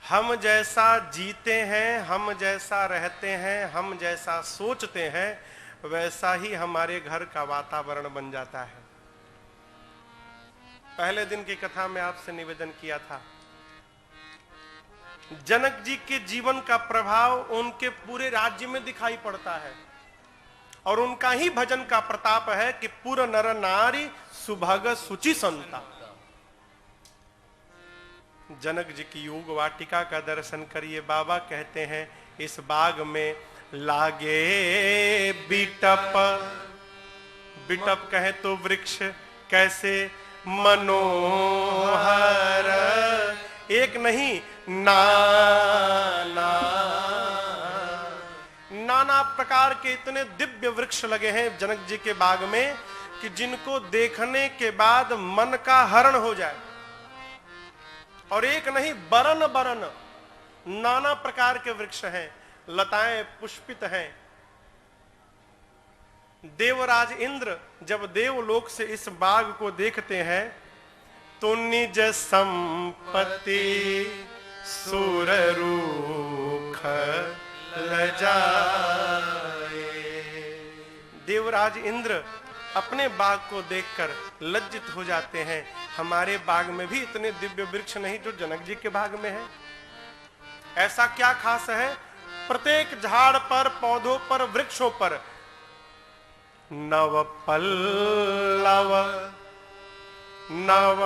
हम जैसा जीते हैं, हम जैसा रहते हैं, हम जैसा सोचते हैं, वैसा ही हमारे घर का वातावरण बन जाता है। पहले दिन की कथा में आपसे निवेदन किया था, जनक जी के जीवन का प्रभाव उनके पूरे राज्य में दिखाई पड़ता है और उनका ही भजन का प्रताप है कि पुर नर नारी सुभग सुचि संता। जनक जी की योग वाटिका का दर्शन करिए। बाबा कहते हैं इस बाग में लागे बिटप, बिटप कहे तो वृक्ष, कैसे मनोहर, एक नहीं नाना प्रकार के इतने दिव्य वृक्ष लगे हैं जनक जी के बाग में कि जिनको देखने के बाद मन का हरण हो जाए। और एक नहीं बरन बरन नाना प्रकार के वृक्ष हैं, लताएं पुष्पित हैं। देवराज इंद्र जब देवलोक से इस बाग को देखते हैं तो निज संपत्ति सुररूख लजाए। देवराज इंद्र अपने बाग को देखकर लज्जित हो जाते हैं। हमारे बाग में भी इतने दिव्य वृक्ष नहीं जो जनक जी के बाग में है। ऐसा क्या खास है? प्रत्येक झाड़ पर, पौधों पर, वृक्षों पर नव पल्लव नव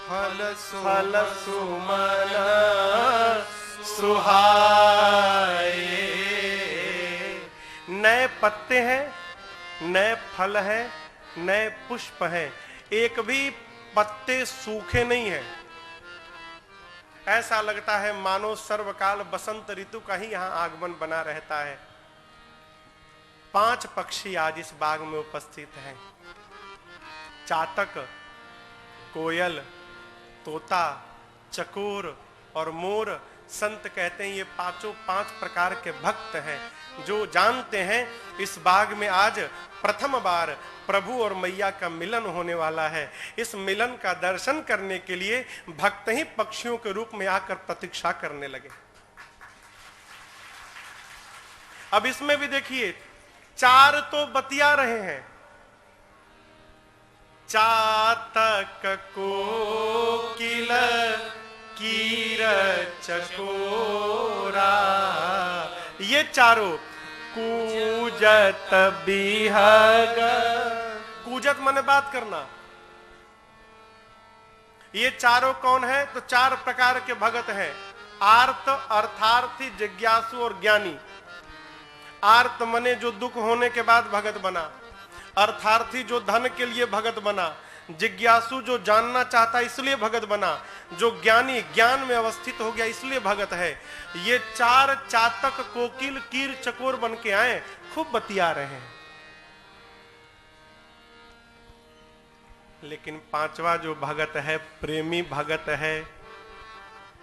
फल सुमन सुहाए। नए पत्ते हैं, नए फल हैं, नए पुष्प हैं, एक भी पत्ते सूखे नहीं हैं। ऐसा लगता है मानो सर्वकाल बसंत ऋतु का ही यहां आगमन बना रहता है। 5 पक्षी आज इस बाग में उपस्थित हैं। चातक, कोयल, तोता, चकोर और मोर। संत कहते हैं ये पांचों 5 प्रकार के भक्त हैं जो जानते हैं इस बाग में आज प्रथम बार प्रभु और मैया का मिलन होने वाला है। इस मिलन का दर्शन करने के लिए भक्त ही पक्षियों के रूप में आकर प्रतीक्षा करने लगे। अब इसमें भी देखिए 4 तो बतिया रहे हैं, चातक, कोकिल, कीर, चकोरा, ये चारों। कूजत बिहग, कूजत माने बात करना। ये चारों कौन है? तो 4 प्रकार के भगत हैं। आर्त, अर्थार्थी, जिज्ञासु और ज्ञानी। आर्त मने जो दुख होने के बाद भगत बना, अर्थार्थी जो धन के लिए भगत बना, जिज्ञासु जो जानना चाहता इसलिए भगत बना, जो ज्ञानी ज्ञान में अवस्थित हो गया इसलिए भगत है। ये 4 चातक, कोकिल, कीर, चकोर बन के आए, खूब बतिया रहे हैं। लेकिन 5वां जो भगत है, प्रेमी भगत है,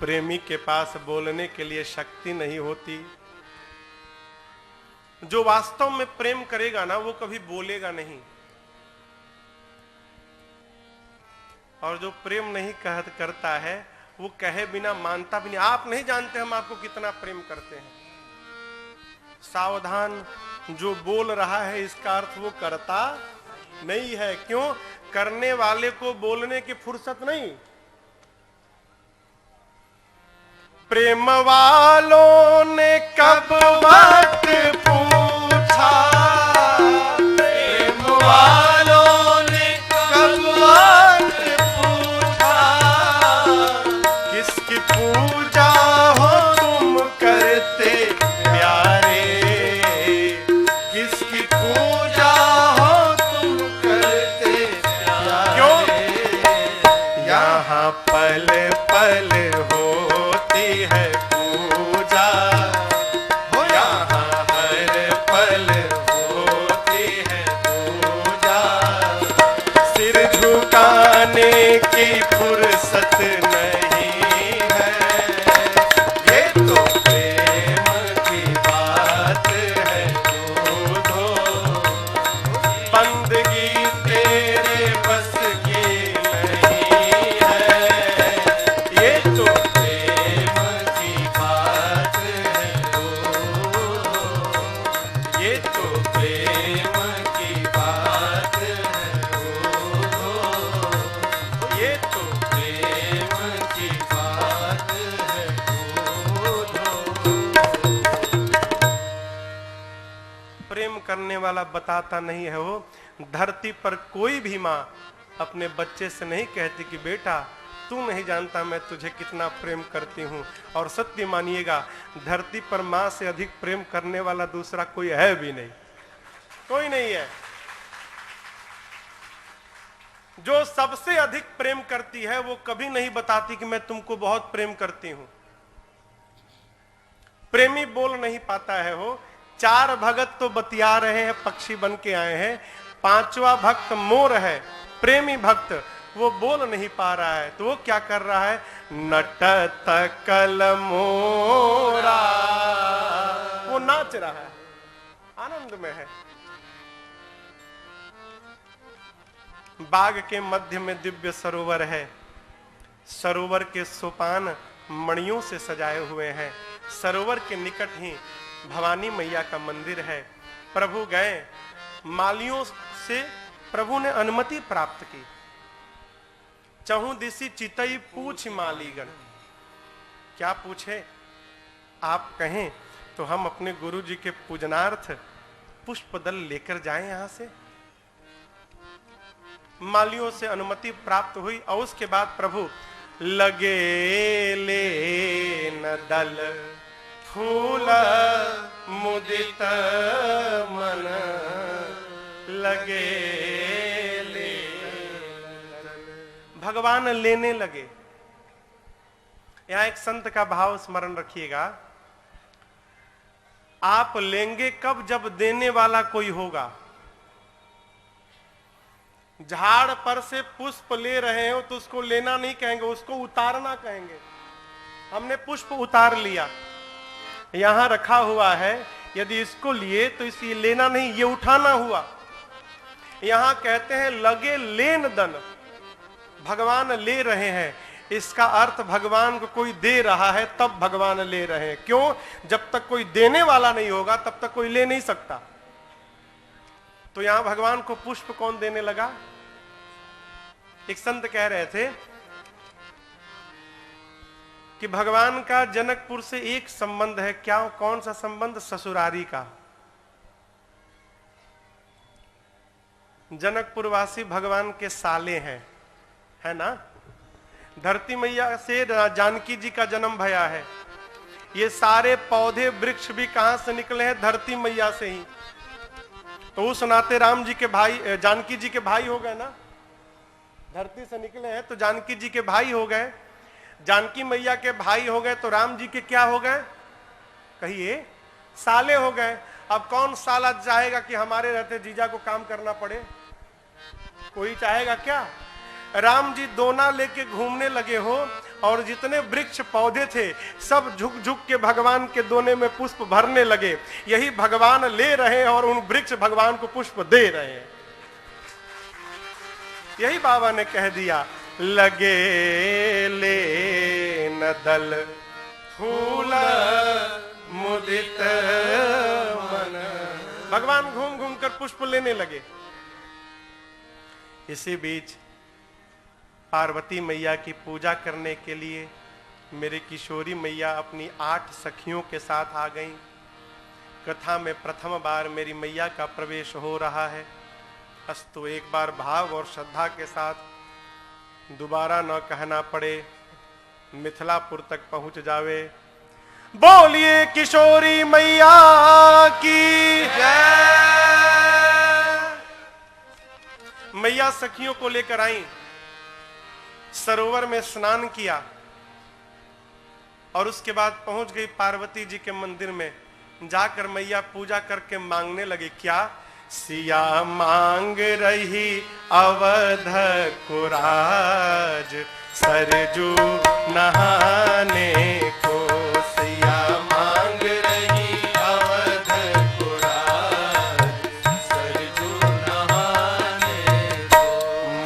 प्रेमी के पास बोलने के लिए शक्ति नहीं होती। जो वास्तव में प्रेम करेगा ना वो कभी बोलेगा नहीं, और जो प्रेम नहीं करता है वो कहे बिना मानता भी नहीं। आप नहीं जानते हम आपको कितना प्रेम करते हैं। सावधान, जो बोल रहा है इसका अर्थ वो करता नहीं है। क्यों? करने वाले को बोलने की फुर्सत नहीं। प्रेम वालों ने कब बात पूछा, प्रेम वालों ने कब बात पूछा, किसकी पूजा हो तुम करते प्यारे, किसकी पूजा हो तुम करते प्यारे। क्यों? यहाँ पल पल होती है पूजा, हो यहाँ हर पल होती है पूजा। सिर झुकाने की फुर्सत नहीं है, ये तो प्रेम की बात है। दो बंदगी तेरे बस की नहीं है, ये तो प्रेम की करने वाला बताता नहीं है वो। धरती पर कोई भी माँ अपने बच्चे से नहीं कहती कि बेटा तू नहीं जानता मैं तुझे कितना प्रेम करती हूँ। और सत्य मानिएगा, धरती पर माँ से अधिक प्रेम करने वाला दूसरा कोई है भी नहीं, कोई नहीं है। जो सबसे अधिक प्रेम करती है वो कभी नहीं बताती कि मैं तुमको बहुत प्रेम करती हूं। प्रेमी बोल नहीं पाता है वो। 4 भगत तो बतिया रहे हैं, पक्षी बन के आए हैं, 5वां भक्त मोर है, प्रेमी भक्त, वो बोल नहीं पा रहा है। तो वो क्या कर रहा है? नटत कल मोरा, वो नाच रहा है, आनंद में है। बाग के मध्य में दिव्य सरोवर है। सरोवर के सोपान मणियों से सजाए हुए हैं। सरोवर के निकट ही भवानी मैया का मंदिर है। प्रभु गए, मालियों से प्रभु ने अनुमति प्राप्त की। चहु दिशि चितई पूछ मालीगण। क्या पूछे? आप कहें तो हम अपने गुरु जी के पूजनार्थ पुष्प दल लेकर जाएं यहां से। मालियों से अनुमति प्राप्त हुई और उसके बाद प्रभु लगे लेन दल फूल मुदित मन, लगे भगवान लेने लगे। यहां एक संत का भाव स्मरण रखिएगा, आप लेंगे कब? जब देने वाला कोई होगा। झाड़ पर से पुष्प ले रहे हो तो उसको लेना नहीं कहेंगे, उसको उतारना कहेंगे। हमने पुष्प उतार लिया, यहां रखा हुआ है, यदि इसको लिए तो इसे लेना नहीं, ये उठाना हुआ। यहां कहते हैं लगे लेन दन, भगवान ले रहे हैं। इसका अर्थ भगवान को कोई दे रहा है तब भगवान ले रहे हैं। क्यों? जब तक कोई देने वाला नहीं होगा तब तक कोई ले नहीं सकता। तो यहां भगवान को पुष्प कौन देने लगा? एक संत कह रहे थे कि भगवान का जनकपुर से एक संबंध है। क्या? कौन सा संबंध? ससुरारी का। जनकपुरवासी भगवान के साले हैं, है ना। धरती मैया से जानकी जी का जन्म भया है। ये सारे पौधे वृक्ष भी कहां से निकले हैं? धरती मैया से ही। तो वो सुनाते राम जी के भाई, जानकी जी के भाई हो गए ना, धरती से निकले हैं तो जानकी जी के भाई हो गए। जानकी मैया के भाई हो गए तो राम जी के क्या हो गए? कहिए, साले हो गए। अब कौन साला चाहेगा कि हमारे रहते जीजा को काम करना पड़े? कोई चाहेगा क्या? राम जी दोना लेके घूमने लगे हो और जितने वृक्ष पौधे थे सब झुक झुक के भगवान के दोने में पुष्प भरने लगे। यही भगवान ले रहे हैं और उन वृक्ष भगवान को पुष्प दे रहे हैं। यही बाबा ने कह दिया, लगे लेन दल फूल मुदित मन। भगवान घूम घूम कर पुष्प लेने लगे। इसी बीच पार्वती मैया की पूजा करने के लिए मेरी किशोरी मैया अपनी 8 सखियों के साथ आ गईं। कथा में प्रथम बार मेरी मैया का प्रवेश हो रहा है। अस्तु एक बार भाव और श्रद्धा के साथ दोबारा न कहना पड़े, मिथिलापुर तक पहुंच जावे। बोलिए किशोरी मैया की जय। मैया सखियों को लेकर आई, सरोवर में स्नान किया और उसके बाद पहुंच गई पार्वती जी के मंदिर में। जाकर मैया पूजा करके मांगने लगी। क्या? सिया मांग रही अवध कुराज, सरजू नहाने को। सिया मांग रही अवध कुराज, सरजू नहाने को।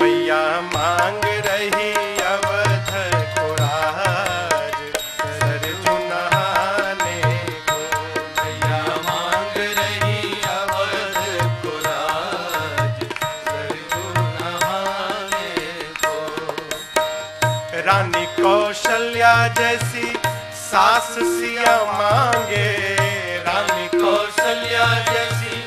मैया मांग रही अवध कुराज, सरजू नहाने को। मैया मांग रही अवध कुराज, सरजू नहाने को। रानी कौशल्या जैसी सास सिया मांगे, रानी कौशल्या जैसी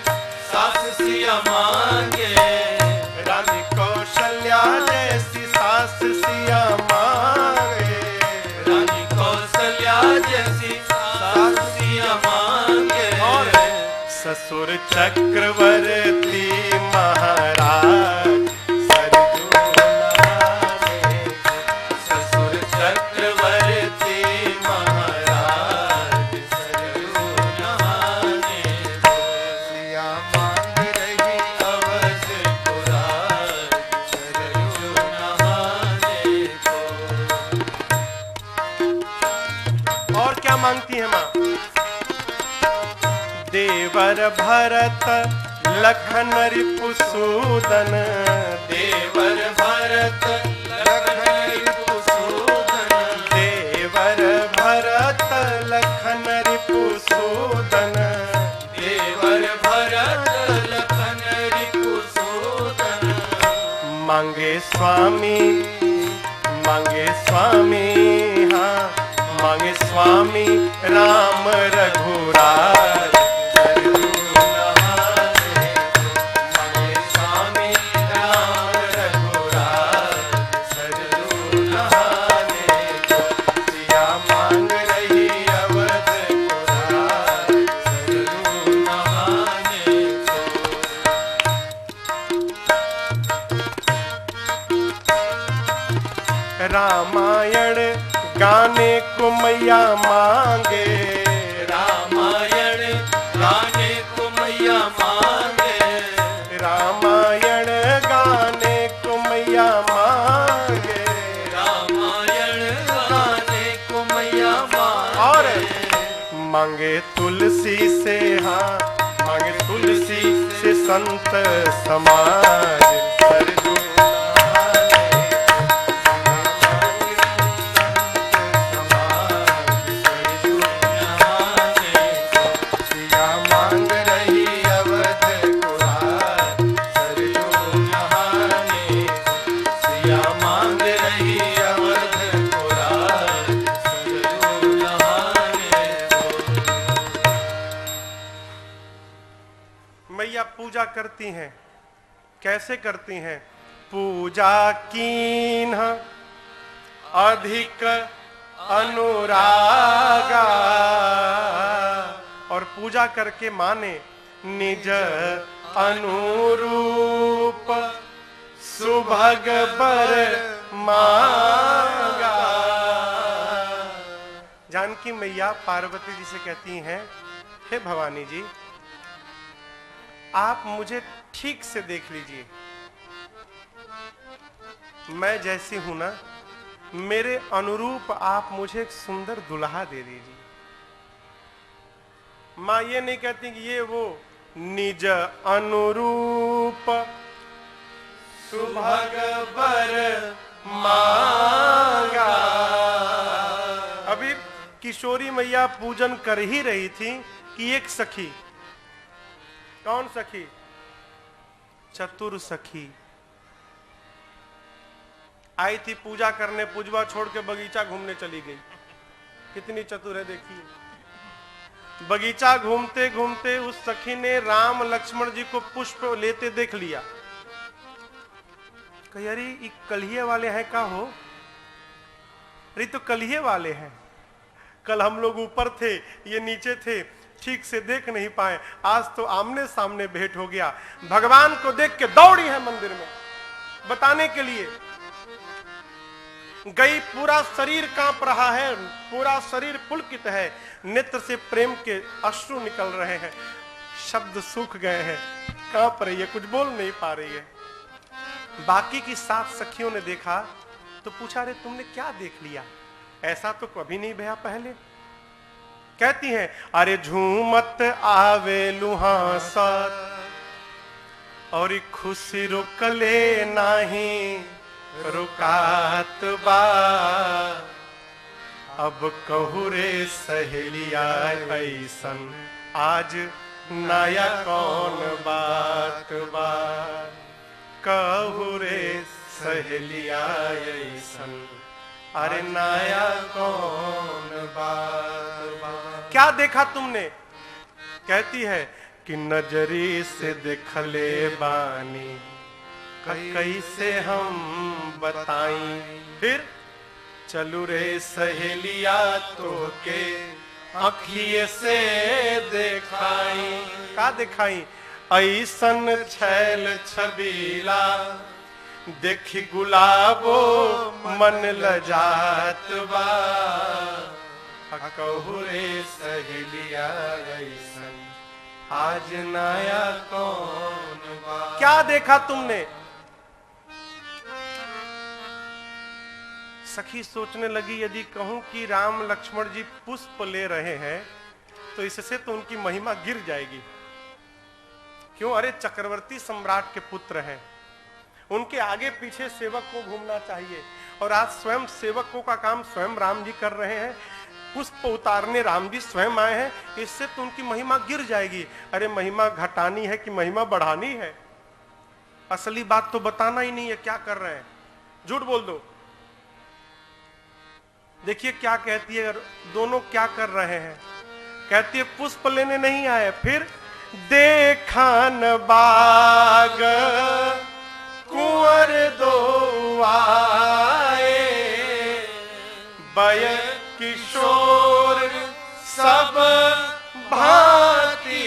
ससुर चक्रवर्ती महाराज सरजू नहाने, ससुर चक्रवर्ती महाराज सरजू नहाने, सिया मांग रही अवधपुराज सरजू नहाने को। और क्या मांगती है माँ? देवर भरत लखन रिपुसूदन, देवर भरत लखन रिपुसूदन, देवर भरत लखन रिपुसूदन, देवर भरत लखन रिपुसूदन। मांगे स्वामी, मांगे स्वामी, हाँ मांगे स्वामी राम रघुराज सरजू नहाने, मांगे स्वामी राम रघुराज सरजू नहाने को। सिया मांग रही अवधपुराज सरजू नहाने को। रामायण गाने को मैया मांगे, रामायण गाने को मैया मांगे, रामायण गाने को मैया मांगे, रामायण गाने को मैया मांगे। और मांगे तुलसी से, हाँ मांगे तुलसी से संत समाज सरजू पूजा करती हैं। कैसे करती हैं? पूजा कीन अधिक अनुरागा, और पूजा करके माने निज अनुरूप सुभग बर मांगा। जानकी मैया पार्वती जी से कहती हैं, हे भवानी जी आप मुझे ठीक से देख लीजिए, मैं जैसी हूं ना, मेरे अनुरूप आप मुझे एक सुंदर दुल्हा दे दीजिए। मां ये नहीं कहती कि ये वो, निज अनुरूप सुभग बर मांगा। अभी किशोरी मैया पूजन कर ही रही थी कि एक सखी, कौन सखी? चतुर सखी आई थी पूजा करने, पूजवा छोड़ के बगीचा घूमने चली गई। कितनी चतुर है देखिए। बगीचा घूमते घूमते उस सखी ने राम लक्ष्मण जी को पुष्प लेते देख लिया। कही अरे ये कलिये वाले हैं का हो? अरे तो कलिये वाले हैं, कल हम लोग ऊपर थे ये नीचे थे, ठीक से देख नहीं पाए, आज तो आमने सामने भेंट हो गया। भगवान को देख के दौड़ी है मंदिर में बताने के लिए। गई, पूरा शरीर कांप रहा है, पूरा शरीर पुलकित है, नेत्र से प्रेम के अश्रु निकल रहे हैं, शब्द सूख गए हैं, कांप रही है, कुछ बोल नहीं पा रही है। बाकी की 7 सखियों ने देखा तो पूछा, अरे तुमने क्या देख लिया? ऐसा तो कभी नहीं भया पहले। कहती हैं, अरे झूमत आवे लुहासा और खुशी रुकले नाही रुकात बा। अब कहू रे सहेलिया ऐसन आज नया कौन बात बा। कहू रे सहेलिया ऐसन अरे नया कौन बात। क्या देखा तुमने? कहती है कि नजरी से देखले बानी कैसे हम बताई। फिर चलू रे सहेलिया तो के अखिए से देखाई। का दिखाई? ऐसन छैल छबीला देखी गुलाबो मन लजात बा। कहू रे सहेलिया ऐसन आज नया कौन बा। क्या देखा तुमने? सखी सोचने लगी, यदि कहूं कि राम लक्ष्मण जी पुष्प ले रहे हैं तो इससे तो उनकी महिमा गिर जाएगी। क्यों? अरे चक्रवर्ती सम्राट के पुत्र हैं, उनके आगे पीछे सेवक को घूमना चाहिए। और आज स्वयं सेवकों का काम स्वयं राम जी कर रहे हैं, पुष्प उतारने राम जी स्वयं आए हैं, इससे तो उनकी महिमा गिर जाएगी। अरे महिमा घटानी है कि महिमा बढ़ानी है? असली बात तो बताना ही नहीं है, क्या कर रहे हैं? झूठ बोल दो। देखिए क्या कहती है, दोनों क्या कर रहे हैं। कहती है पुष्प लेने नहीं आए, फिर देखान बाग कुंवर दो आए, बय किशोर सब भांति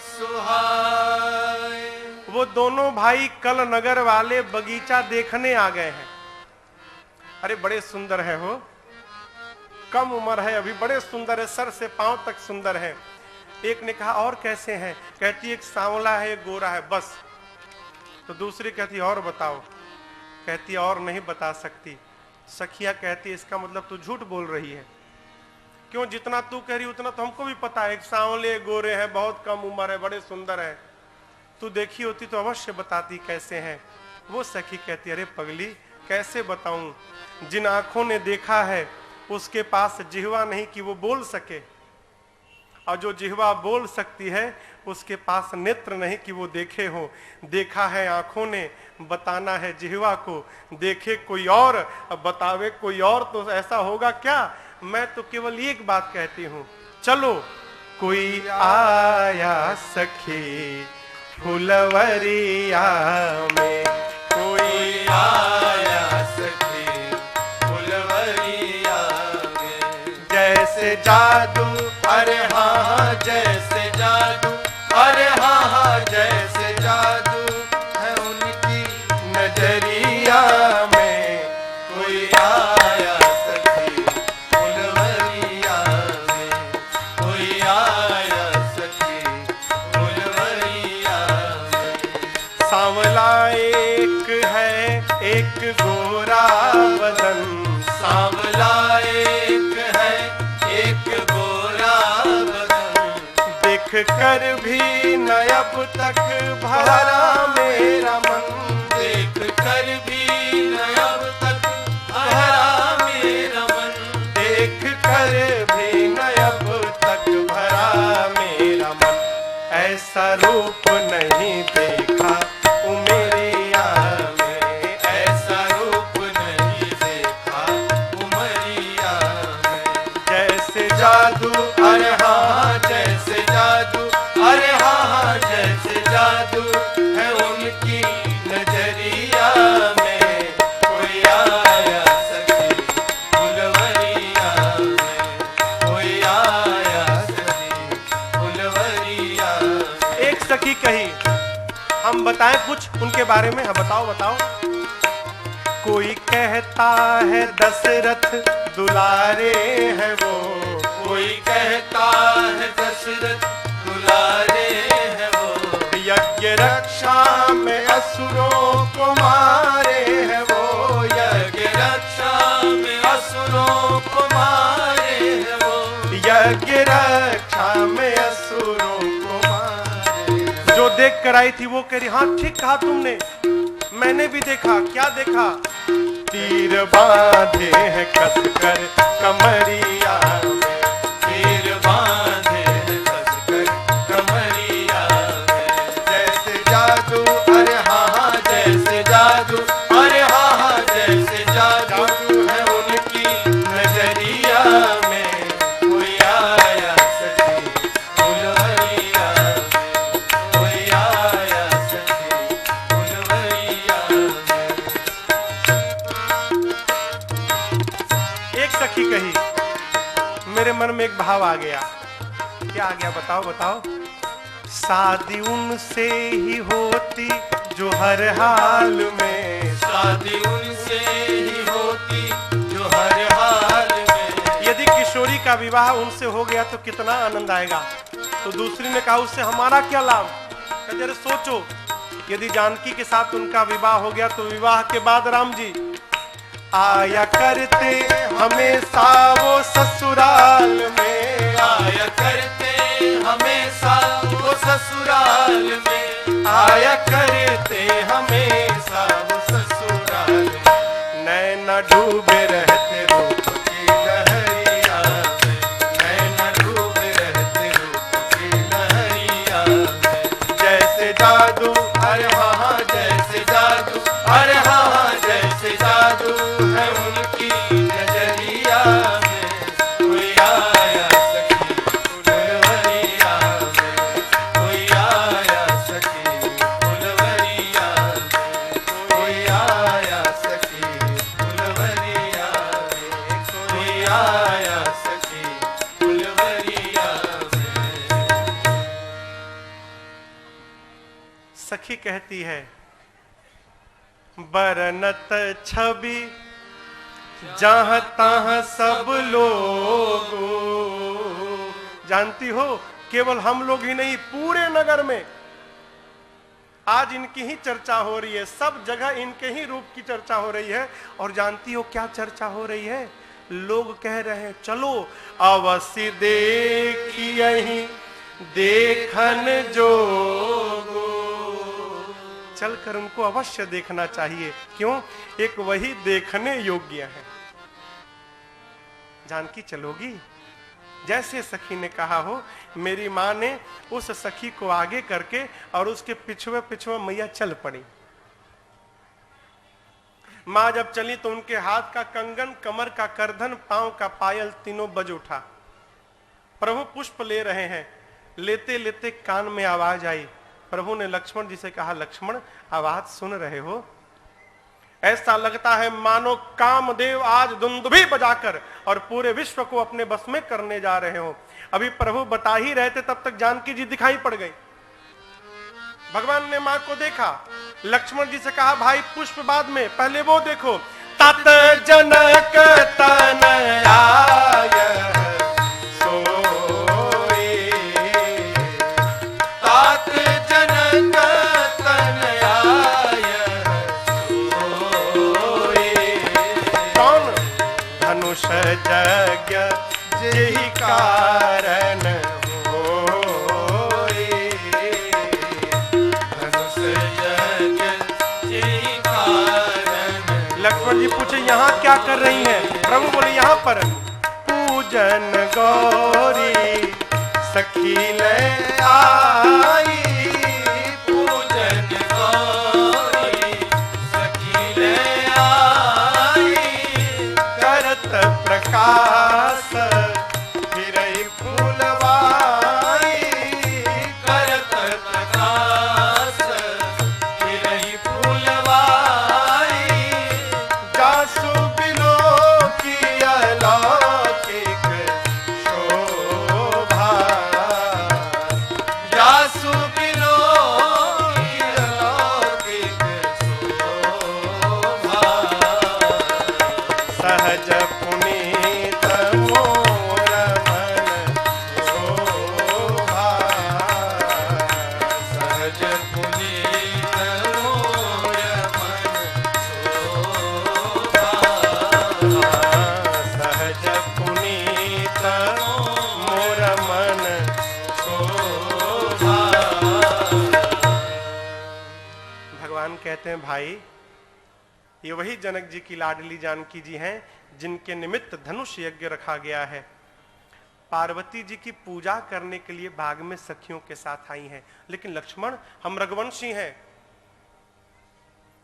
सुहाए। वो दोनों भाई कल नगर वाले बगीचा देखने आ गए हैं। अरे बड़े सुंदर है हो, कम उम्र है अभी, बड़े सुंदर है, सर से पांव तक सुंदर है। एक ने कहा और कैसे हैं? कहती एक सांवला है एक गोरा है, बस। तो दूसरी कहती और बताओ। कहती और नहीं बता सकती। सखिया कहती इसका मतलब तू झूठ बोल रही है। क्यों? जितना तू कह रही उतना तो हमको भी पता है, एक सांवले गोरे हैं, बहुत कम उम्र है, बड़े सुंदर है। तू देखी होती तो अवश्य बताती कैसे हैं। वो सखी कहती अरे पगली कैसे बताऊं, जिन आंखों ने देखा है उसके पास जिह्वा नहीं कि वो बोल सके, और जो जिह्वा बोल सकती है उसके पास नेत्र नहीं कि वो देखे हो। देखा है आंखों ने, बताना है जिह्वा को। देखे कोई और बतावे कोई और तो ऐसा होगा क्या? मैं तो केवल एक बात कहती हूँ, चलो कोई आया सखी फुलवरिया में, कोई आया सखी फुलवरिया में। जैसे जादू अरे हाँ हाँ जैसे जादू, अरे हाँ हाँ जैसे जादू है उनकी नजरिया में। कोई आया सखी फुलवरिया में, कोई आया सखी फुलवरिया में। सांवला एक है एक गोरा बदन, सांवला एक है एक गोरा बदन। देख कर भी न अब तक भरा मेरा मन, देख कर भी न अब तक भरा मेरा मन। देख कर भी न अब तक भरा मेरा मन। ऐसा रूप नहीं देखा उमरिया में, ऐसा रूप नहीं देखा उमरिया में। जैसे जादू अरे हाँ जैसे जादू, अरे हाँ हाँ जैसे जादू है उनकी नजरिया में। कोई आया सखी फुलवरिया में, कोई आया सखी फुलवरिया में। एक सखी कही, हम बताएं कुछ उनके बारे में? हाँ बताओ बताओ। कोई कहता है दशरथ दुलारे हैं वो, कोई कहता है दशरथ दुलारे हैं वो। यज्ञ रक्षा में असुरों को मारे हैं वो, यज्ञ रक्षा में असुरों को मारे हैं वो। यज्ञ रक्षा में असुरों को मारे। जो देख कर आई थी वो कह रही हाँ ठीक कहा तुमने, मैंने भी देखा। क्या देखा? तीर बांधे हैं कसकर कमरिया में, तीर बांधे हैं कसकर कमरिया में। जैसे जादू अरे हाँ हाँ जैसे जादू, अरे हाँ हाँ जैसे जादू है उनकी नजरिया में। कोई आया सखी फुलवरिया में, कोई आया सखी फुलवरिया में। एक सखी कही मेरे मेरे मन में एक भाव आ गया। क्या आ गया? बताओ बताओ। शादी उनसे ही होती जो हर हाल में, शादी उनसे ही होती जो हर हाल में। यदि किशोरी का विवाह उनसे हो गया तो कितना आनंद आएगा। तो दूसरी ने कहा उससे हमारा क्या लाभ? जरा सोचो, यदि जानकी के साथ उनका विवाह हो गया तो विवाह के बाद राम जी आया करते हमेशा वो ससुराल में, आया करते हमेशा वो ससुराल में, आया करते हमेशा वो ससुराल में। नैना डूबे रहते रूप की लहरिया में, नैना डूबे रहते रूप की लहरिया में। जैसे जादू, अरे हाँ जैसे जादू, अरे हाँ जैसे जादू है उनकी नजरिया में। कोई आया सखी फुलवरिया में, कोई आया सखी फुलवरिया में, कोई आया सखी फुलवरिया में, कोई आया सखी फुलवरिया में। सखी कहती है बरनत छवि जहां तहां सब लोग, जानती हो केवल हम लोग ही नहीं पूरे नगर में आज इनकी ही चर्चा हो रही है। सब जगह इनके ही रूप की चर्चा हो रही है। और जानती हो क्या चर्चा हो रही है? लोग कह रहे हैं चलो अवश्य देखिए देखन जोगो, चलकर उनको अवश्य देखना चाहिए। क्यों? एक वही देखने योग्य है। जानकी चलोगी? जैसे सखी ने कहा हो, मेरी माँ ने उस सखी को आगे करके और उसके पिछुए पिछुए मैया चल पड़ी। माँ जब चली तो उनके हाथ का कंगन, कमर का करधन, पांव का पायल तीनों बज उठा। प्रभु पुष्प ले रहे हैं। लेते लेते कान में आवाज आई। प्रभु ने लक्ष्मण जी से कहा, लक्ष्मण आवाज सुन रहे हो? ऐसा लगता है मानो कामदेव आज दुंदुभी बजाकर और पूरे विश्व को अपने बस में करने जा रहे हो। अभी प्रभु बता ही रहे थे तब तक जानकी जी दिखाई पड़ गई। भगवान ने मां को देखा। लक्ष्मण जी से कहा, भाई पुष्प बाद में, पहले वो देखो। तत जनक तनया जग जेहि कारण होए, धनुष जग जेहि कारण। लक्ष्मण जी पूछे यहाँ क्या कर रही हैं? प्रभु बोले यहाँ पर पूजन गौरी सखी ले आई, पूजन गौरी सखी ले आई। करत प्रकाश फिरई फूलवाई, करत प्रकाश फिरई फूलवाई। जासु बिलो की अलौकिक शोभा, जासु बिलो की अलौकिक शोभा। सहज पुनीत मोर मन शोभा, सहज पुनीत मोर मन शोभा। सहज पुनीत मोर मन शोभा। भगवान कहते हैं भाई ये वही जनक जी की लाडली जानकी जी हैं जिनके निमित्त धनुष यज्ञ रखा गया है। पार्वती जी की पूजा करने के लिए बाग में सखियों के साथ आई हैं। लेकिन लक्ष्मण हम रघुवंशी हैं,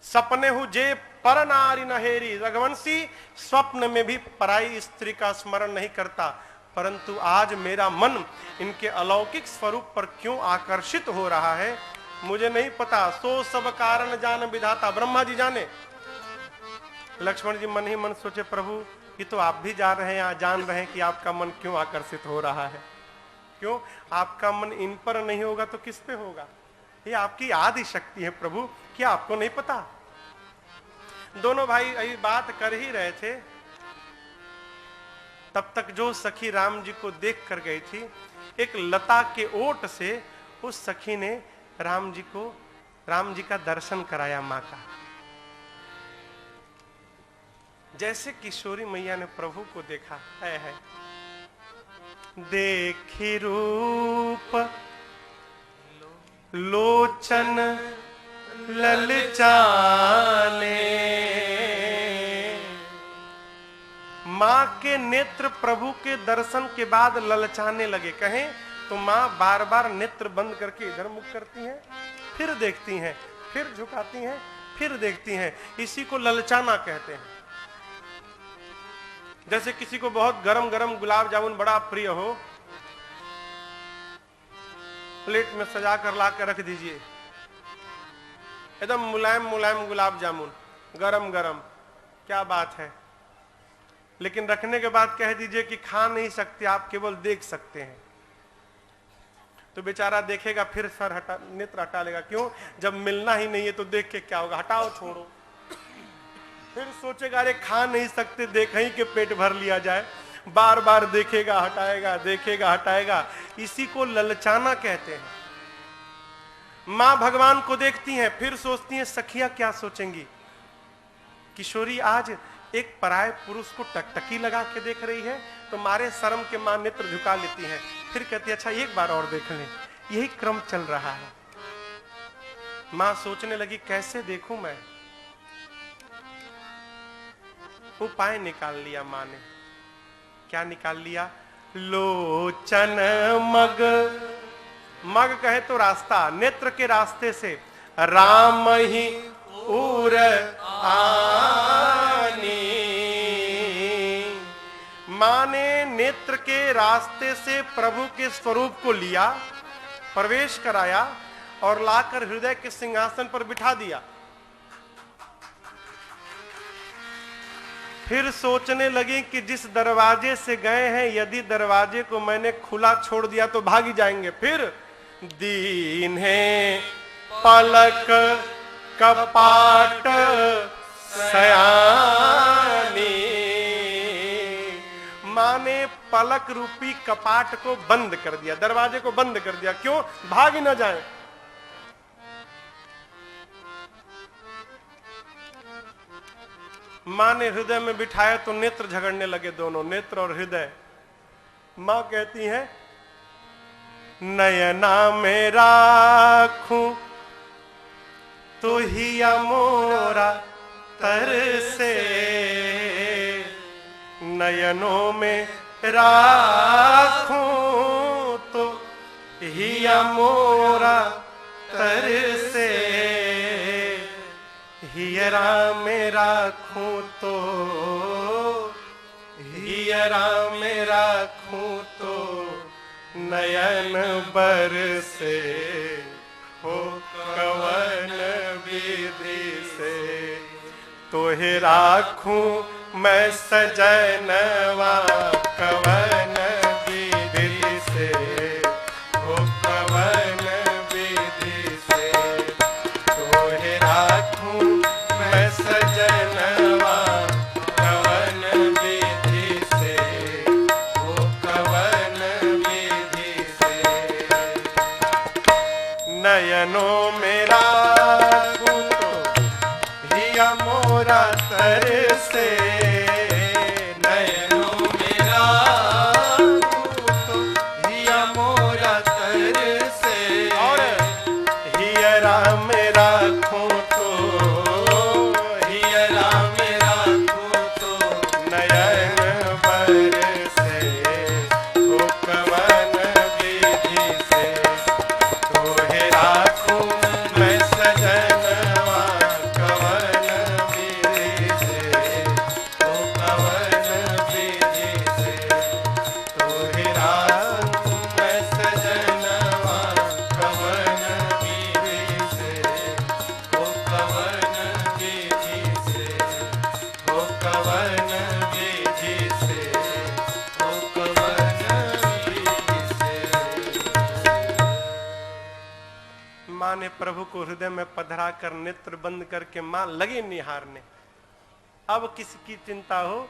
सपने हु जे पर नारी नहेरी। रघुवंशी स्वप्न में भी पराई स्त्री का स्मरण नहीं करता, परंतु आज मेरा मन इनके अलौकिक स्वरूप पर क्यों आकर्षित हो रहा है मुझे नहीं पता। सो सब कारण जान विधाता, ब्रह्मा जी जाने। लक्ष्मण जी मन ही मन सोचे, प्रभु ये तो आप भी जान रहे हैं कि आपका मन क्यों आकर्षित हो रहा है। क्यों? आपका मन इन पर नहीं होगा तो किस पे होगा? ये आपकी आदि शक्ति है प्रभु, क्या आपको नहीं पता? दोनों भाई अभी बात कर ही रहे थे, तब तक जो सखी राम जी को देख कर गई थी, एक लता के ओट से उस सखी ने राम जी का दर्शन कराया मां का। जैसे किशोरी मैया ने प्रभु को देखा है देखी रूप लोचन ललचाने, मां के नेत्र प्रभु के दर्शन के बाद ललचाने लगे। कहें तो मां बार बार नेत्र बंद करके इधर मुख करती हैं, फिर देखती हैं, फिर झुकाती हैं, फिर देखती हैं। इसी को ललचाना कहते हैं। जैसे किसी को बहुत गरम गरम गुलाब जामुन बड़ा प्रिय हो, प्लेट में सजा कर ला कर रख दीजिए, एकदम मुलायम मुलायम गुलाब जामुन गरम गरम, क्या बात है। लेकिन रखने के बाद कह दीजिए कि खा नहीं सकते, आप केवल देख सकते हैं, तो बेचारा देखेगा, फिर सर हटा, नेत्र हटा लेगा। क्यों? जब मिलना ही नहीं है तो देख के क्या होगा? हटाओ, छोड़ो। फिर सोचेगा अरे खा नहीं सकते, देख ही के पेट भर लिया जाए। बार बार देखेगा, हटाएगा, देखेगा, हटाएगा। इसी को ललचाना कहते हैं। मां भगवान को देखती हैं, फिर सोचती हैं सखियां क्या सोचेंगी। किशोरी आज एक पराये पुरुष को टकटकी लगा के देख रही है, तो मारे शर्म के मां नेत्र झुका लेती है। फिर कहती है अच्छा एक बार और देख लें। यही क्रम चल रहा है। मां सोचने लगी कैसे देखूं मैं। उपाय निकाल लिया मां ने। क्या निकाल लिया? लोचन मग, मग कहे तो रास्ता, नेत्र के रास्ते से राम ही उर आनी। मां ने नेत्र के रास्ते से प्रभु के स्वरूप को लिया, प्रवेश कराया और लाकर हृदय के सिंहासन पर बिठा दिया। फिर सोचने लगी कि जिस दरवाजे से गए हैं, यदि दरवाजे को मैंने खुला छोड़ दिया तो भागी जाएंगे। फिर दीन है पलक कपाट सयानी। मां ने पलक रूपी कपाट को बंद कर दिया, दरवाजे को बंद कर दिया। क्यों? भाग न जाए। मां ने हृदय में बिठाया तो नेत्र झगड़ने लगे, दोनों नेत्र और हृदय। मां कहती है नयना में राखूं तो ही मोरा तरसे, नयनों में राखूं तो ही मोरा तरसे, हियरा में राखूं तो, हियरा में राखूं तो नयन बरसे, हो कवन विधि से तोहे राखूं मैं सजनवा, कवन विधि से, हो कवन विधि से तोहे राखूं मैं सजनवा, कवन विधि से, हो कवन विधि से। नयनों में राखूं तो हिया मोरा तरसे, नयनों में राखूं तो हिया मोरा तरसे, और हियरा में राखूं तो, हियरा में राखूं तो नयन बरसे, हो कवन विधि से तोहे राखूं मैं सजनवा, कवन विधि से, हो कवन विधि से तोहे राखूं मैं माँ ने प्रभु को हृदय में पधरा कर नेत्र बंद करके माँ लगी निहारने। अब किसकी चिंता हो?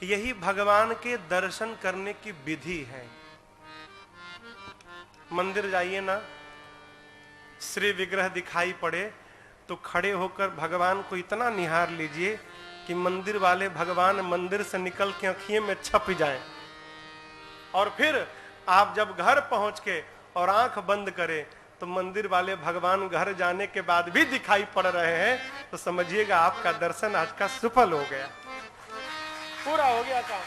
यही भगवान के दर्शन करने की विधि है। मंदिर जाइए ना, श्री विग्रह दिखाई पड़े तो खड़े होकर भगवान को इतना निहार लीजिए कि मंदिर वाले भगवान मंदिर से निकल के आंखियों में छप जाएं। और फिर आप जब घर पहुंच के और आंख बंद करें तो मंदिर वाले भगवान घर जाने के बाद भी दिखाई पड़ रहे हैं, तो समझिएगा आपका दर्शन आज का सफल हो गया, पूरा हो गया काम।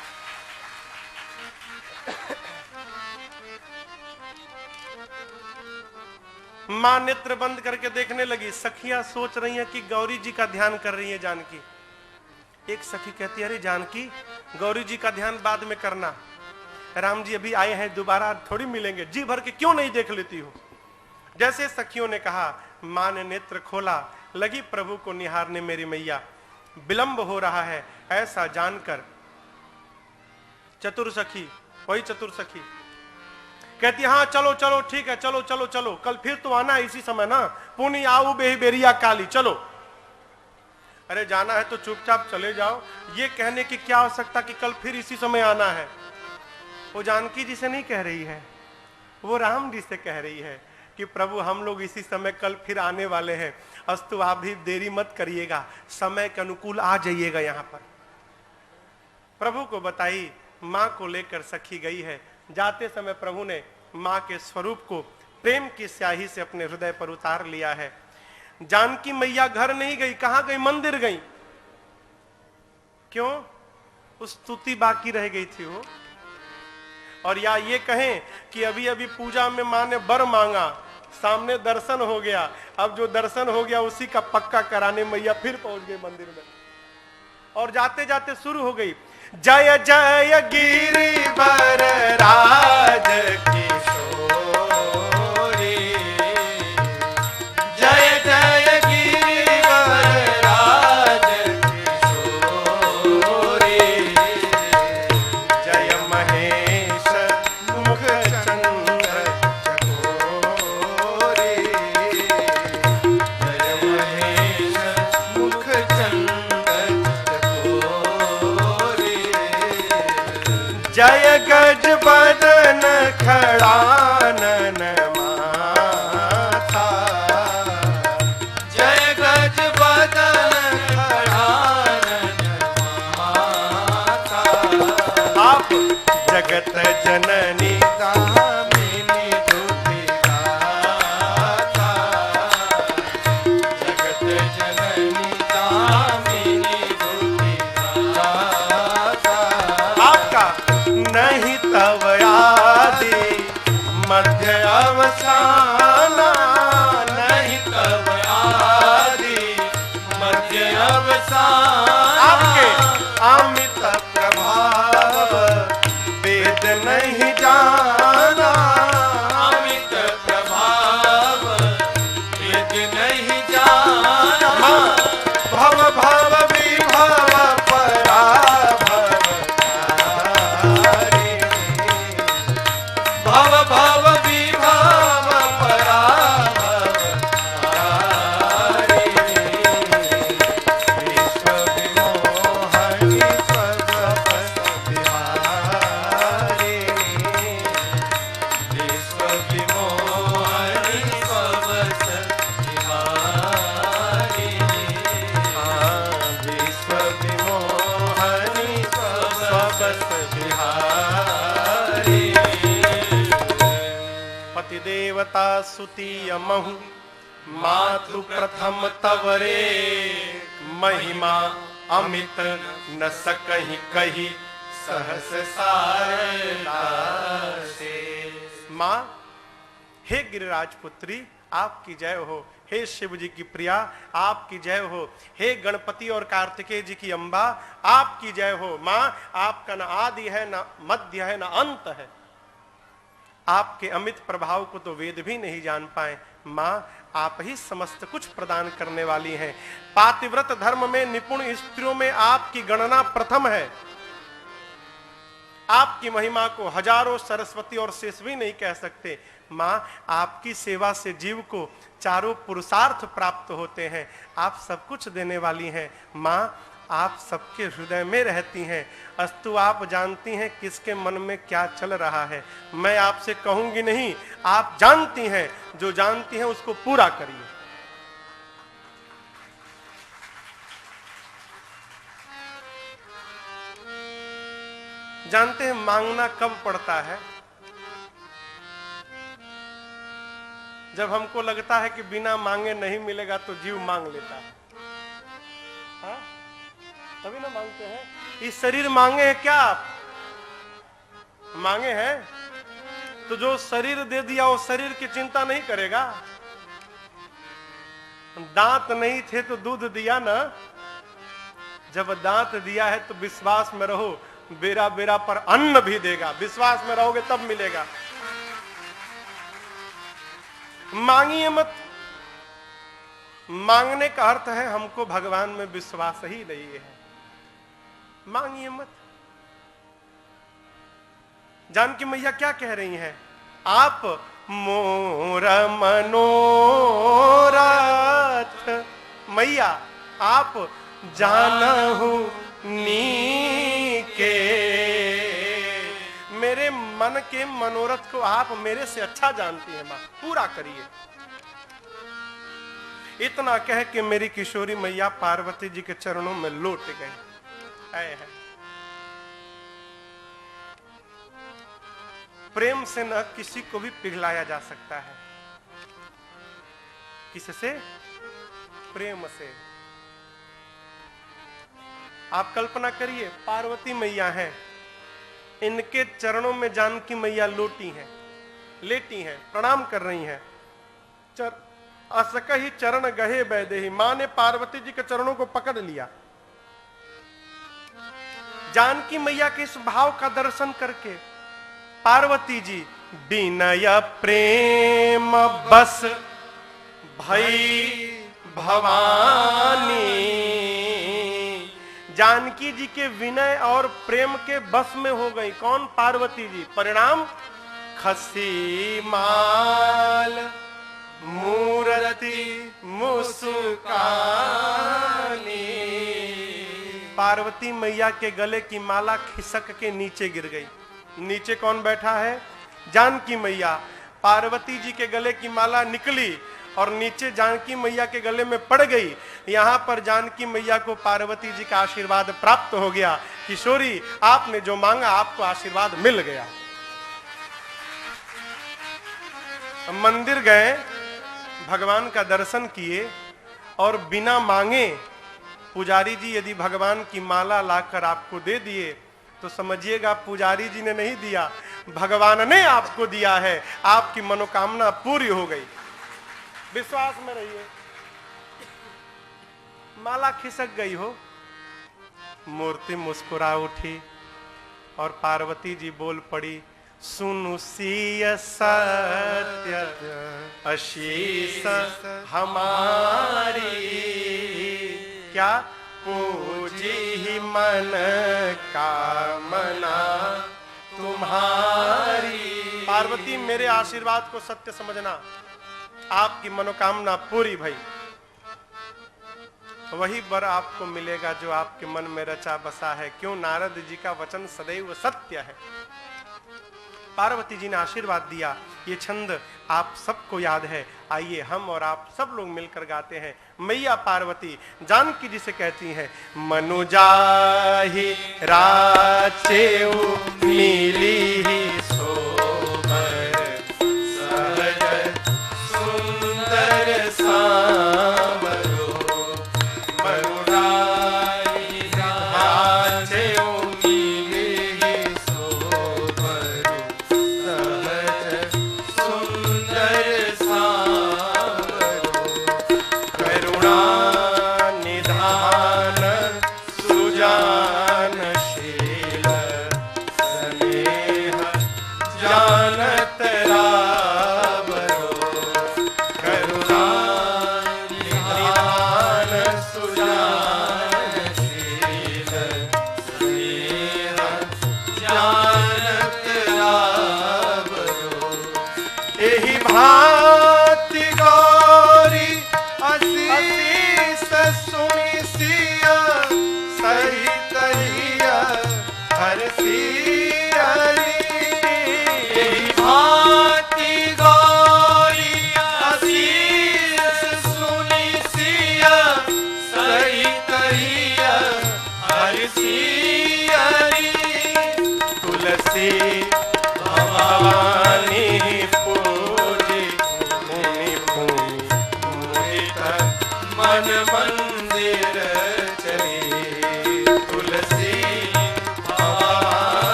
मां नेत्र बंद करके देखने लगी। सखियां सोच रही हैं कि गौरी जी का ध्यान कर रही है जानकी। एक सखी कहती है, अरे जानकी, गौरी जी का ध्यान बाद में करना, राम जी अभी आए हैं, दोबारा थोड़ी मिलेंगे, जी भर के क्यों नहीं देख लेती हो? जैसे सखियों ने कहा, मां ने नेत्र खोला, लगी प्रभु को निहारने। मेरी मैया, विलंब हो रहा है ऐसा जानकर चतुर सखी, वही चतुर सखी कहती, हाँ चलो चलो ठीक है, चलो चलो चलो, कल फिर तो आना है इसी समय ना, पुनी आऊ बेही बेरिया काली, चलो। अरे जाना है तो चुपचाप चले जाओ, ये कहने की क्या आवश्यकता कि कल फिर इसी समय आना है? वो जानकी जी से नहीं कह रही है, वो राम जी से कह रही है कि प्रभु हम लोग इसी समय कल फिर आने वाले हैं, अस्तु आप भी देरी मत करिएगा, समय के अनुकूल आ जाइएगा यहाँ पर। प्रभु को बताई, माँ को लेकर सखी गई है। जाते समय प्रभु ने माँ के स्वरूप को प्रेम की स्याही से अपने हृदय पर उतार लिया है। जानकी मैया घर नहीं गई, कहाँ गई? मंदिर गई। क्यों? उस स्तुति बाकी रह गई थी वो। और या ये कहें कि अभी अभी पूजा में माँ ने वर मांगा, सामने दर्शन हो गया, अब जो दर्शन हो गया उसी का पक्का कराने मैया फिर पहुंच गई मंदिर में। और जाते जाते शुरू हो गई, जय जय गिरिवर राज किशोरी, जय जय गिरिवर राज किशोरी, जय महेश मुख चंद्र चकोरी, जय महेश मुख चंद्र चकोरी, जय गज बदन खड़ानन माथा, जय गज बदन खड़ानन माथा, आप जगत जननी दामिनी दुति गाथा, जगत जननी दामिनी दुति गाथा, आपका नहीं तब आदि मध्य अवसाना, नहीं तब आदि मध्य अवसान, आपके अमित प्रभाव वेद नहीं जाना, अमित प्रभाव वेद नहीं जाना, भव भव विभव पराभवकारिणी, भव भव विभव पराभवकारिणी, विश्व विमोहनी सर्वपद विहारिणी, विश्व विमोहनी स्ववस विहारिणी, विश्व विमोहनी स्वबस विहारिणी, पति देवता सुतीय महु मातु प्रथम तवरे, महिमा अमित न सकहि कही सहस सारनासे। माँ, हे गिरिराज पुत्री आपकी जय हो, हे शिव जी की प्रिया आपकी जय हो, हे गणपति और कार्तिकेय जी की अम्बा आपकी जय हो। माँ, आपका न आदि है, न मध्य है, न अंत है। आपके अमित प्रभाव को तो वेद भी नहीं जान पाए। माँ, आप ही समस्त कुछ प्रदान करने वाली हैं। पातिव्रत धर्म में निपुण स्त्रियों में आपकी गणना प्रथम है। आपकी महिमा को हजारों सरस्वती और शेष भी नहीं कह सकते। माँ, आपकी सेवा से जीव को चारों पुरुषार्थ प्राप्त होते हैं। आप सब कुछ देने वाली हैं। माँ, आप सबके हृदय में रहती हैं, अस्तु आप जानती हैं किसके मन में क्या चल रहा है। मैं आपसे कहूंगी नहीं, आप जानती हैं, जो जानती हैं उसको पूरा करिए। जानते हैं मांगना कब पड़ता है? जब हमको लगता है कि बिना मांगे नहीं मिलेगा तो जीव मांग लेता है। हाँ? तभी ना मांगते हैं। इस शरीर मांगे हैं क्या आप? मांगे हैं तो जो शरीर दे दिया वो शरीर की चिंता नहीं करेगा। दांत नहीं थे तो दूध दिया ना। जब दांत दिया है तो विश्वास में रहो, बेरा बेरा पर अन्न भी देगा। विश्वास में रहोगे तब मिलेगा। मांगिए मत। मांगने का अर्थ है हमको भगवान में विश्वास ही नहीं है। मांगिए मत। जानकी मैया क्या कह रही हैं? आप मोर मनोरथ, मैया आप जानहु नीके, मेरे मन के मनोरथ को आप मेरे से अच्छा जानती हैं। मां, पूरा करिए। इतना कह के मेरी किशोरी मैया पार्वती जी के चरणों में लौट गई। है प्रेम से न किसी को भी पिघलाया जा सकता है। किससे? प्रेम से। आप कल्पना करिए, पार्वती मैया हैं, इनके चरणों में जानकी मैया लोटी हैं, लेटी हैं, प्रणाम कर रही हैं। असकहि चरण गहे बैदेहि, मां ने पार्वती जी के चरणों को पकड़ लिया। जानकी मैया के इस भाव का दर्शन करके पार्वती जी विनय प्रेम बस भई भवानी, जानकी जी के विनय और प्रेम के बस में हो गई। कौन? पार्वती जी। परिणाम खसी माल मूर्ति मुस्कानी, पार्वती मैया के गले की माला खिसक के नीचे गिर गई। नीचे कौन बैठा है? जानकी मैया। पार्वती जी के गले की माला निकली और नीचे जानकी मैया के गले में पड़ गई। यहां पर जानकी मैया को पार्वती जी का आशीर्वाद प्राप्त हो गया। किशोरी, आपने जो मांगा आपको आशीर्वाद मिल गया। मंदिर गए, भगवान का दर्शन किए और बिना मांगे पुजारी जी यदि भगवान की माला लाकर आपको दे दिए तो समझिएगा पुजारी जी ने नहीं दिया, भगवान ने आपको दिया है। आपकी मनोकामना पूरी हो गई। विश्वास में रहिए। माला खिसक गई हो, मूर्ति मुस्कुरा उठी और पार्वती जी बोल पड़ी, सुनु सिय सत्य आशीष हमारी, क्या पूजी ही मन कामना तुम्हारी। पार्वती, मेरे आशीर्वाद को सत्य समझना, आपकी मनोकामना पूरी भई। वही वर आपको मिलेगा जो आपके मन में रचा बसा है। क्यों? नारद जी का वचन सदैव सत्य है। पार्वती जी ने आशीर्वाद दिया। ये छंद आप सबको याद है। आइए हम और आप सब लोग मिलकर गाते हैं। मैया पार्वती जानकी जी से कहती हैं, मनुजाहि राचेउ मिली ही सोबर, सहज सुंदर सांवरो, मनुजाहि राचेउ मिली ही सोबर, सहज सुंदर सांवरो, करुणा निधान सुजानशील, स्नेह जानत रावरो, करुणा निधान सुजानशील, स्नेह जानत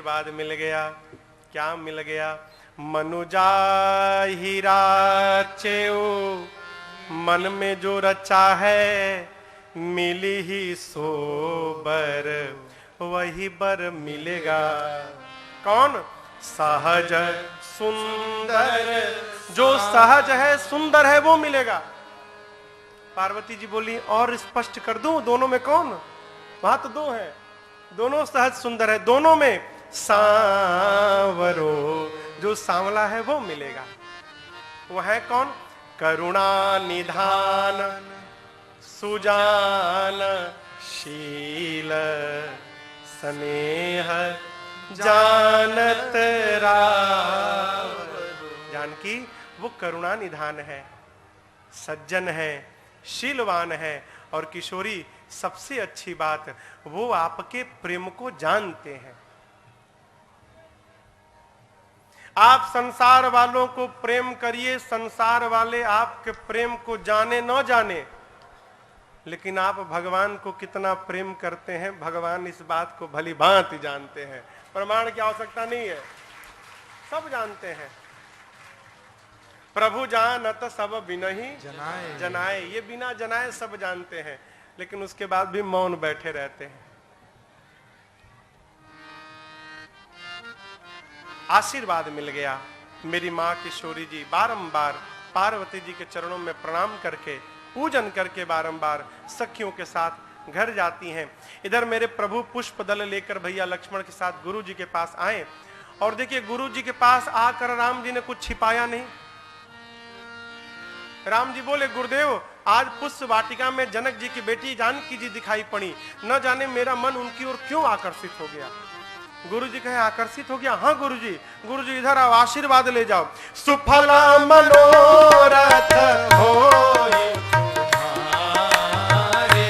आशीर्वाद मिल गया। क्या मिल गया? मनुजा हीरा चेऊ, मन में जो रचा है मिली ही सो बर, वही बर मिलेगा। कौन? सहज सुंदर, जो सहज है सुंदर है वो मिलेगा। पार्वती जी बोली और स्पष्ट कर दूं, दोनों में कौन? वहां तो दो है, दोनों सहज सुंदर है, दोनों में सांवरो, जो सांवला है वो मिलेगा। वो है कौन? करुणा निधान सुजान शील स्नेह जानत राव। जानकी वो करुणा निधान है, सज्जन है, शीलवान है, और किशोरी सबसे अच्छी बात वो आपके प्रेम को जानते हैं। आप संसार वालों को प्रेम करिए, संसार वाले आपके प्रेम को जाने न जाने, लेकिन आप भगवान को कितना प्रेम करते हैं भगवान इस बात को भली भांति जानते हैं। प्रमाण की आवश्यकता नहीं है, सब जानते हैं। प्रभु जानत सब बिनहि जनाए जनाए, ये बिना जनाए सब जानते हैं, लेकिन उसके बाद भी मौन बैठे रहते हैं। आशीर्वाद मिल गया। मेरी माँ किशोरी जी बारंबार पार्वती जी के चरणों में प्रणाम करके, पूजन करके बारंबार सखियों के साथ घर जाती हैं। इधर मेरे प्रभु पुष्प दल लेकर भैया लक्ष्मण के साथ गुरु जी के पास आए, और देखिए गुरु जी के पास आकर राम जी ने कुछ छिपाया नहीं। राम जी बोले गुरुदेव आज पुष्प वाटिका में जनक जी की बेटी जानकी जी दिखाई पड़ी, न जाने मेरा मन उनकी ओर क्यों आकर्षित हो गया। गुरु जी कहे आकर्षित हो गया? हाँ गुरु जी इधर आओ, आशीर्वाद ले जाओ। सुफल मनोरथ होए हमारे,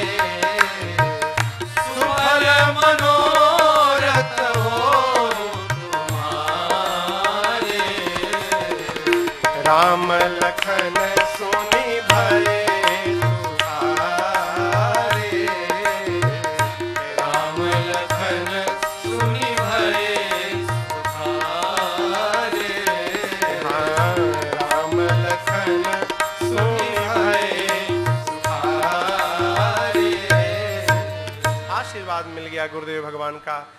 सुफल मनोरथ हो तुम्हारे। राम लखन सोनी भये सुहारे, राम लखन सुनि भये सुहारे। हाँ, राम लखन सुनि भये सुहारे। आशीर्वाद मिल गया गुरुदेव भगवान का।